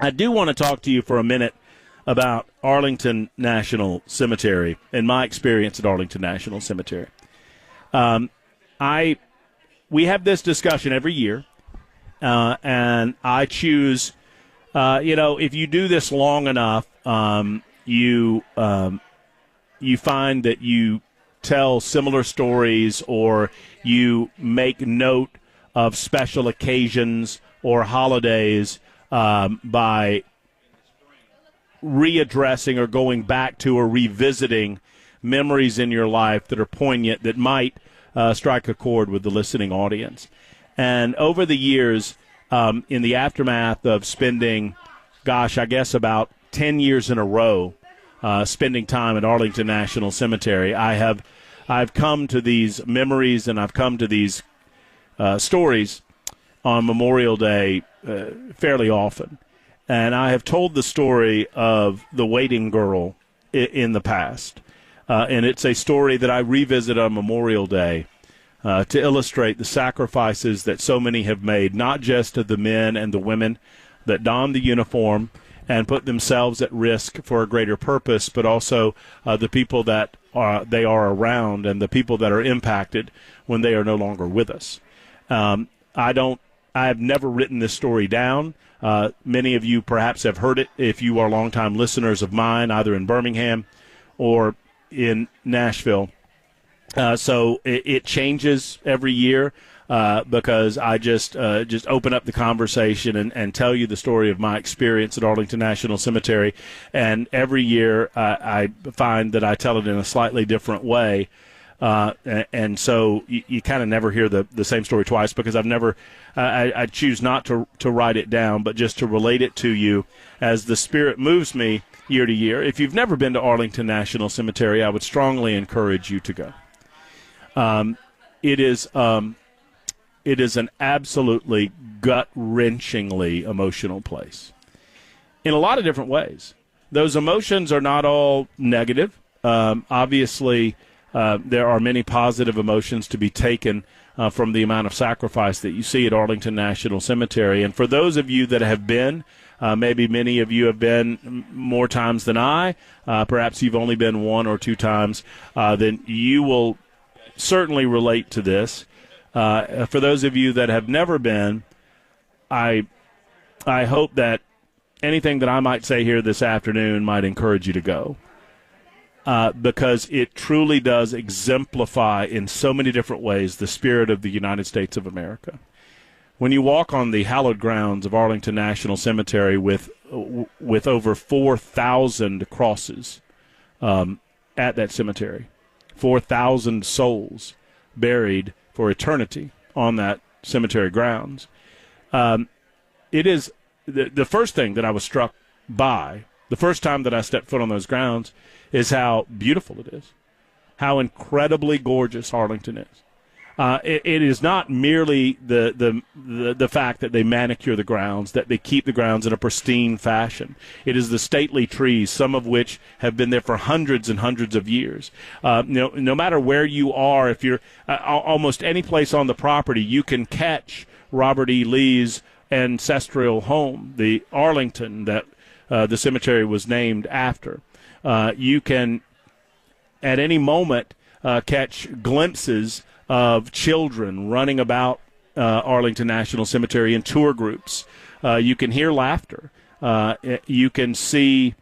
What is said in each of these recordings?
I do want to talk to you for a minute about Arlington National Cemetery and my experience at Arlington National Cemetery. We have this discussion every year, and I choose, if you do this long enough, you find that you tell similar stories or you make note of special occasions or holidays by readdressing or going back to or revisiting memories in your life that are poignant, that might strike a chord with the listening audience. And over the years, in the aftermath of spending, I guess about 10 years in a row spending time at Arlington National Cemetery, I've come to these memories and I've come to these stories on Memorial Day fairly often. And I have told the story of the waiting girl in the past. And it's a story that I revisit on Memorial Day to illustrate the sacrifices that so many have made, not just of the men and the women that don the uniform and put themselves at risk for a greater purpose, but also the people that they are around and the people that are impacted when they are no longer with us. I have never written this story down. Many of you perhaps have heard it if you are longtime listeners of mine, either in Birmingham or in Nashville. So it changes every year because I just open up the conversation and tell you the story of my experience at Arlington National Cemetery. And every year I find that I tell it in a slightly different way. And so you kind of never hear the same story twice because I choose not to write it down, but just to relate it to you as the Spirit moves me year to year. If you've never been to Arlington National Cemetery, I would strongly encourage you to go. It is an absolutely gut-wrenchingly emotional place in a lot of different ways. Those emotions are not all negative. Obviously, there are many positive emotions to be taken from the amount of sacrifice that you see at Arlington National Cemetery. And for those of you that have been, maybe many of you have been more times than I, perhaps you've only been one or two times, then you will certainly relate to this. For those of you that have never been, I hope that anything that I might say here this afternoon might encourage you to go. Because it truly does exemplify in so many different ways the spirit of the United States of America. When you walk on the hallowed grounds of Arlington National Cemetery with over 4,000 crosses at that cemetery, 4,000 souls buried for eternity on that cemetery grounds, it is the first thing that I was struck by the first time that I stepped foot on those grounds is how beautiful it is, how incredibly gorgeous Arlington is. It is not merely the fact that they manicure the grounds, that they keep the grounds in a pristine fashion. It is the stately trees, some of which have been there for hundreds and hundreds of years. No matter where you are, if you're almost any place on the property, you can catch Robert E. Lee's ancestral home, the Arlington that the cemetery was named after. You can, at any moment, catch glimpses of children running about Arlington National Cemetery in tour groups. You can hear laughter. You can see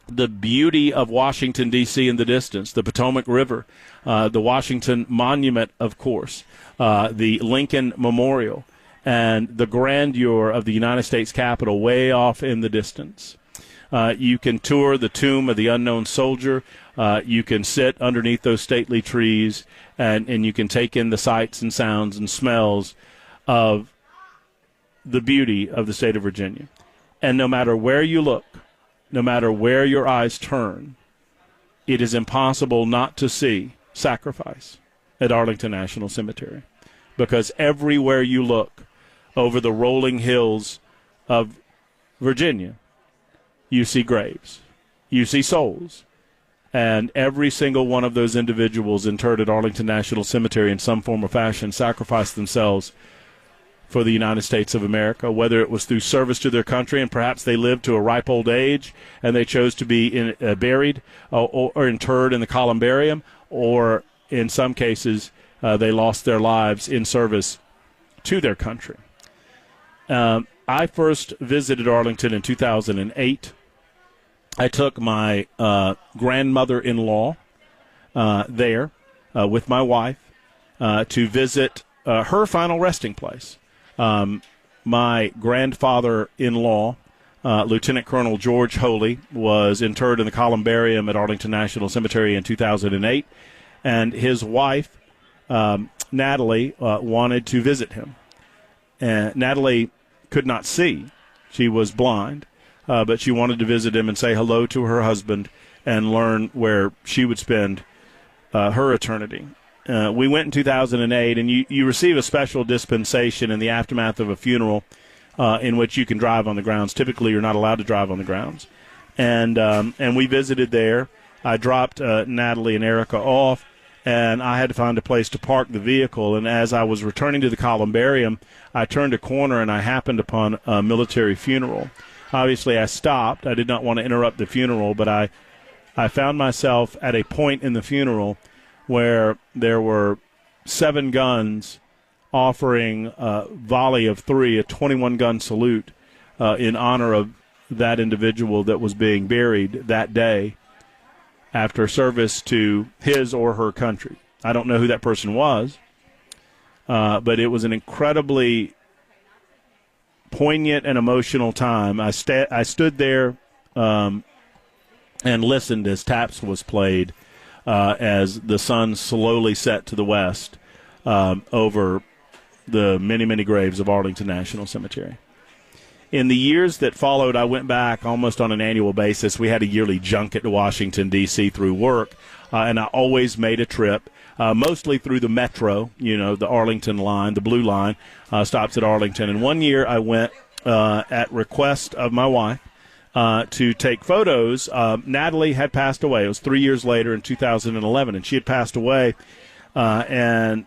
the beauty of Washington, D.C. in the distance, the Potomac River, the Washington Monument, of course, the Lincoln Memorial, and the grandeur of the United States Capitol way off in the distance. You can tour the tomb of the unknown soldier. You can sit underneath those stately trees, and you can take in the sights and sounds and smells of the beauty of the state of Virginia. And no matter where you look, no matter where your eyes turn, it is impossible not to see sacrifice at Arlington National Cemetery, because everywhere you look over the rolling hills of Virginia, you see graves, you see souls, and every single one of those individuals interred at Arlington National Cemetery in some form or fashion sacrificed themselves for the United States of America, whether it was through service to their country and perhaps they lived to a ripe old age and they chose to be buried or interred in the columbarium, or in some cases they lost their lives in service to their country. I first visited Arlington in 2008. I took my grandmother-in-law there with my wife to visit her final resting place. My grandfather-in-law, Lieutenant Colonel George Holy, was interred in the columbarium at Arlington National Cemetery in 2008, and his wife, Natalie, wanted to visit him. And Natalie could not see. She was blind, but she wanted to visit him and say hello to her husband and learn where she would spend her eternity. We went in 2008, and you receive a special dispensation in the aftermath of a funeral in which you can drive on the grounds. Typically, you're not allowed to drive on the grounds. And we visited there. I dropped Natalie and Erica off, and I had to find a place to park the vehicle. And as I was returning to the columbarium, I turned a corner, and I happened upon a military funeral. Obviously, I stopped. I did not want to interrupt the funeral, but I found myself at a point in the funeral where there were 7 guns offering a volley of 3, a 21-gun salute in honor of that individual that was being buried that day after service to his or her country. I don't know who that person was, but it was an incredibly poignant and emotional time. I stood there and listened as Taps was played as the sun slowly set to the west over the many, many graves of Arlington National Cemetery. In the years that followed, I went back almost on an annual basis. We had a yearly junket to Washington, D.C. through work, and I always made a trip, mostly through the metro, the Arlington line, the blue line, stops at Arlington. And one year I went at request of my wife to take photos. Natalie had passed away. It was 3 years later in 2011, and she had passed away, and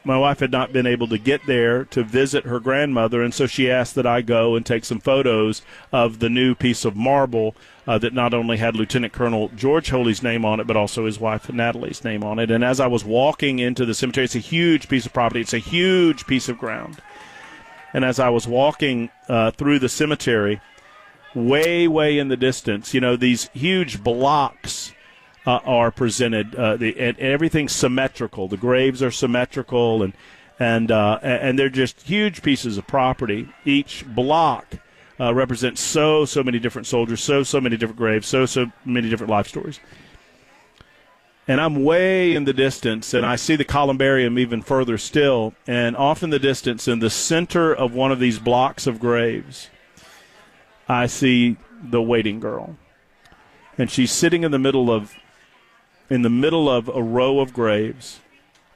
my wife had not been able to get there to visit her grandmother, and so she asked that I go and take some photos of the new piece of marble that not only had Lieutenant Colonel George Holy's name on it, but also his wife Natalie's name on it. And as I was walking into the cemetery, it's a huge piece of property. It's a huge piece of ground. And as I was walking through the cemetery, way, way in the distance, these huge blocks are presented, and everything's symmetrical. The graves are symmetrical, and they're just huge pieces of property. Each block represents so many different soldiers, so many different graves, so many different life stories. And I'm way in the distance, and I see the columbarium even further still, and off in the distance, in the center of one of these blocks of graves, I see the waiting girl. And she's sitting in the middle of a row of graves,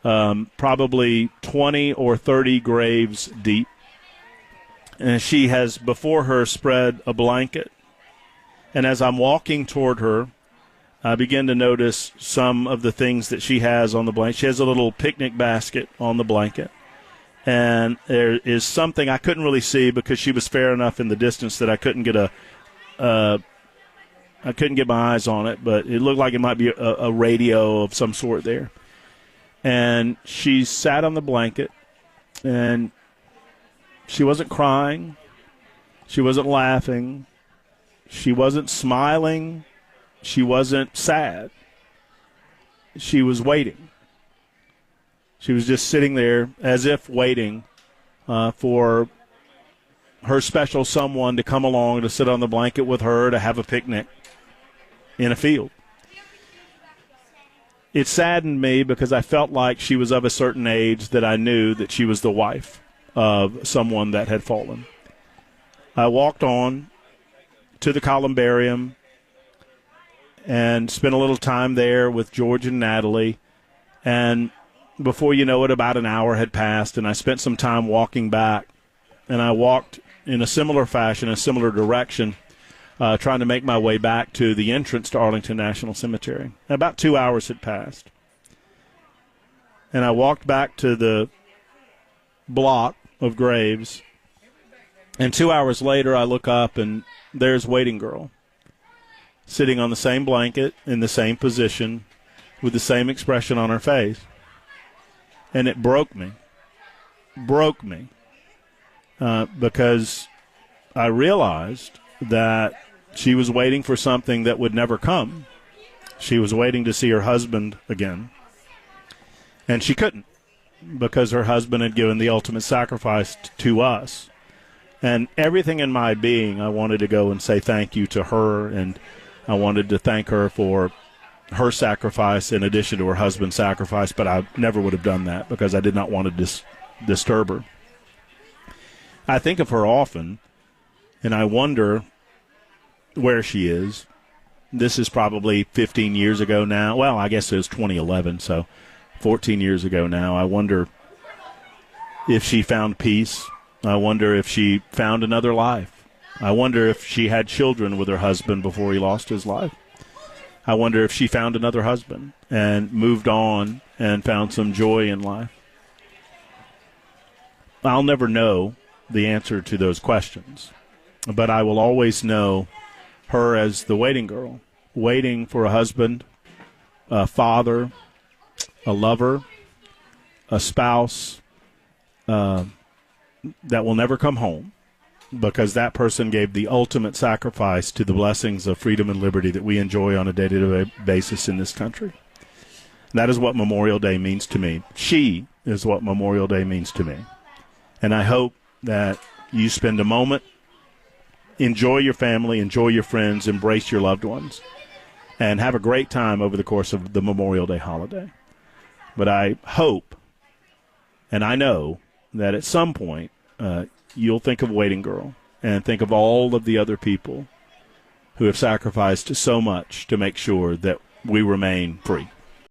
probably 20 or 30 graves deep. And she has before her spread a blanket. And as I'm walking toward her, I begin to notice some of the things that she has on the blanket. She has a little picnic basket on the blanket. And there is something I couldn't really see because she was fair enough in the distance that I couldn't get I couldn't get my eyes on it, but it looked like it might be a radio of some sort there. And she sat on the blanket, and she wasn't crying. She wasn't laughing. She wasn't smiling. She wasn't sad. She was waiting. She was just sitting there as if waiting for her special someone to come along to sit on the blanket with her to have a picnic in a field. It saddened me because I felt like she was of a certain age that I knew that she was the wife of someone that had fallen. I walked on to the columbarium and spent a little time there with George and Natalie, and before you know it, about an hour had passed, and I spent some time walking back, and I walked in a similar fashion, a similar direction, trying to make my way back to the entrance to Arlington National Cemetery. And about 2 hours had passed. And I walked back to the block of graves. And 2 hours later, I look up, and there's Waiting Girl, sitting on the same blanket, in the same position, with the same expression on her face. And it broke me. Because I realized that she was waiting for something that would never come. She was waiting to see her husband again. And she couldn't, because her husband had given the ultimate sacrifice to us. And everything in my being, I wanted to go and say thank you to her, and I wanted to thank her for her sacrifice in addition to her husband's sacrifice, but I never would have done that because I did not want to disturb her. I think of her often, and I wonder where she is. This is probably 15 years ago now. Well, I guess it was 2011, so 14 years ago now. I wonder if she found peace. I wonder if she found another life. I wonder if she had children with her husband before he lost his life. I wonder if she found another husband and moved on and found some joy in life. I'll never know the answer to those questions, but I will always know her as the waiting girl, waiting for a husband, a father, a lover, a spouse that will never come home, because that person gave the ultimate sacrifice to the blessings of freedom and liberty that we enjoy on a day-to-day basis in this country. That is what Memorial Day means to me. She is what Memorial Day means to me. And I hope that you spend a moment, enjoy your family, enjoy your friends, embrace your loved ones, and have a great time over the course of the Memorial Day holiday. But I hope, and I know, that at some point you'll think of Waiting Girl and think of all of the other people who have sacrificed so much to make sure that we remain free.